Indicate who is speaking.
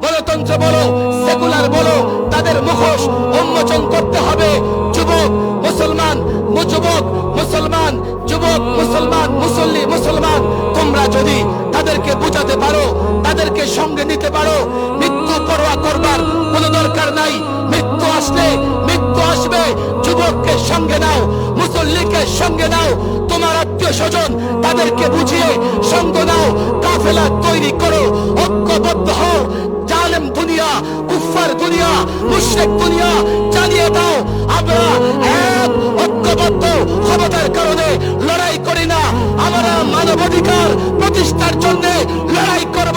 Speaker 1: গণতন্ত্র বলো, সেকুলার বলো, তাদের মুখোশ উন্মোচন করতে হবে। যুবক মুসলমান, যুবক মুসলমান, যুবক মুসলমান, মুসল্লি মুসলমান, তোমরা যদি তাদেরকে বুঝাতে পারো, তাদেরকে সঙ্গে নিতে পারো, মৃত্যু পরোয়া করবার কোনো দরকার নাই। মৃত্যু আসলে মৃত্যু আসবে, যুবককে সঙ্গে নাও, মুসল্লিকে সঙ্গে নাও, তোমার আত্মীয় স্বজন তাদেরকে বুঝিয়ে সঙ্গ নাও, কাফেলা তৈরি করো, ঐক্যবদ্ধ হও। জালেম দুনিয়া, কুফার দুনিয়া, মুশরিক দুনিয়া জানিয়ে দাও আমরা এক ঐক্যবদ্ধ ক্ষমতার কারণে লড়াই করি না, আমরা মানবাধিকার প্রতিষ্ঠার জন্য লড়াই করব।